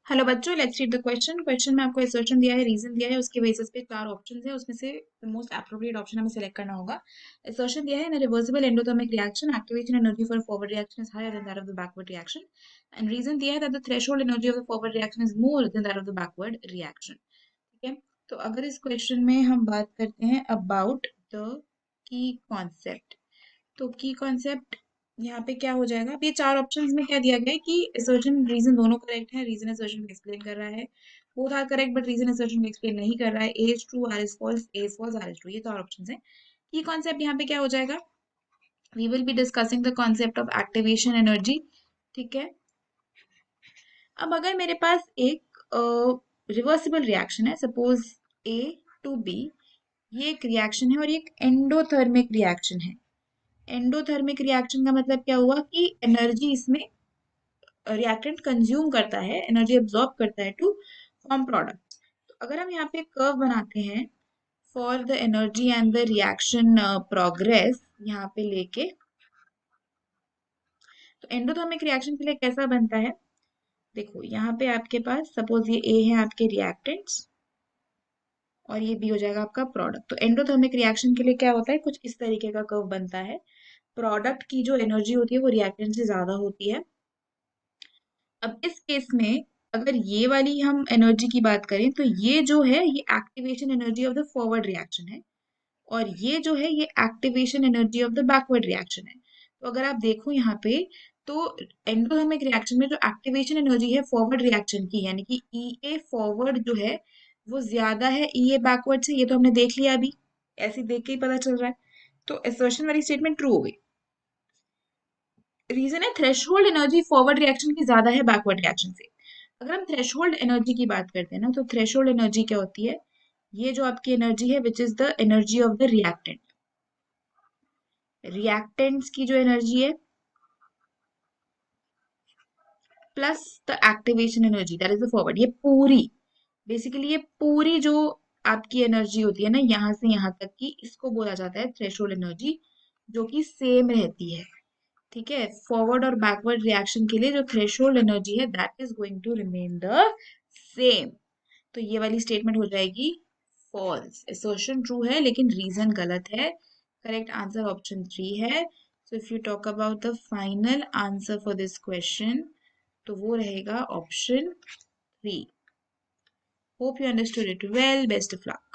Hello बच्चों, let's read the question. Question में आपको असर्शन दिया है, रीजन दिया है, उसके बेसिस पे चार ऑप्शन है, उसमें से मोस्ट एप्रोप्रिएट ऑप्शन हमें सेलेक्ट करना होगा। असर्शन दिया है, in reversible endothermic reaction activation energy for forward reaction is higher than that of the backward reaction. And reason दिया है that the threshold energy of the forward reaction is more than that of the backward reaction. ठीक है, तो अगर इस question में हम बात करते हैं अबाउट द की कॉन्सेप्ट, तो की कॉन्सेप्ट यहाँ पे क्या हो जाएगा। अब ये चार ऑप्शंस में क्या दिया गया है कि असर्शन रीजन दोनों करेक्ट है। रीजन असर्शन को एक्सप्लेन कर रहा है, both R correct, but reason assertion को एक्सप्लेन नहीं कर रहा है। A is true, R is false, A is false, R is true, ये चार ऑप्शंस हैं। की कॉन्सेप्ट यहाँ पे क्या हो जाएगा, we will be discussing the concept of activation energy. ठीक है, अब अगर मेरे पास एक रिवर्सिबल रिएक्शन है, सपोज ए टू बी, ये एक रिएक्शन है और ये एक एंडोथर्मिक रिएक्शन है। एंडोथर्मिक रिएक्शन का मतलब क्या हुआ कि एनर्जी इसमें रिएक्टेंट कंज्यूम करता है, एनर्जी एब्जॉर्ब करता है टू फॉर्म प्रोडक्ट। तो अगर हम यहाँ पे कर्व बनाते हैं for the energy and the reaction progress यहाँ पे लेके, तो एंडोथर्मिक रिएक्शन के लिए कैसा बनता है, देखो यहाँ पे आपके पास सपोज ये ए है आपके रिएक्टेंट्स और ये बी हो जाएगा आपका प्रोडक्ट। तो एंडोथर्मिक रिएक्शन के लिए क्या होता है, कुछ इस तरीके का कर्व बनता है। प्रोडक्ट की जो एनर्जी होती है वो रिएक्टेंट से ज्यादा होती है। अब इस केस में अगर ये वाली हम एनर्जी की बात करें तो ये जो है ये activation energy of the forward reaction है और ये जो है ये activation energy of the backward reaction है। तो अगर आप देखो यहाँ पे, तो एंडोथर्मिक रिएक्शन में जो एक्टिवेशन एनर्जी है फॉरवर्ड रिएक्शन की, यानी कि ई ए फॉरवर्ड जो है वो ज्यादा है ई ए बैकवर्ड से, ये तो हमने देख लिया अभी, ऐसे देख के ही पता चल रहा है। तो असर्शन वाली स्टेटमेंट ट्रू हो गई। रीजन है थ्रेशोल्ड एनर्जी फॉरवर्ड रिएक्शन की ज्यादा है बैकवर्ड रिएक्शन से। अगर हम थ्रेशोल्ड एनर्जी की बात करते हैं ना, तो थ्रेशोल्ड एनर्जी क्या होती है, ये जो आपकी एनर्जी है which is the energy of the reactant. Reactants की जो एनर्जी है plus the activation energy that is the forward, ये पूरी बेसिकली ये पूरी जो आपकी एनर्जी होती है ना यहाँ से यहाँ तक की, इसको बोला जाता है थ्रेशोल्ड एनर्जी, जो कि सेम रहती है। ठीक है, फॉरवर्ड और बैकवर्ड रिएक्शन के लिए जो थ्रेशोल्ड एनर्जी है that is going to remain the same. तो ये वाली स्टेटमेंट हो जाएगी फॉल्स। असर्शन ट्रू है लेकिन रीजन गलत है। करेक्ट आंसर ऑप्शन 3 है। So if you talk about the final answer for this question, तो वो रहेगा option 3। Hope you understood it well, best of luck.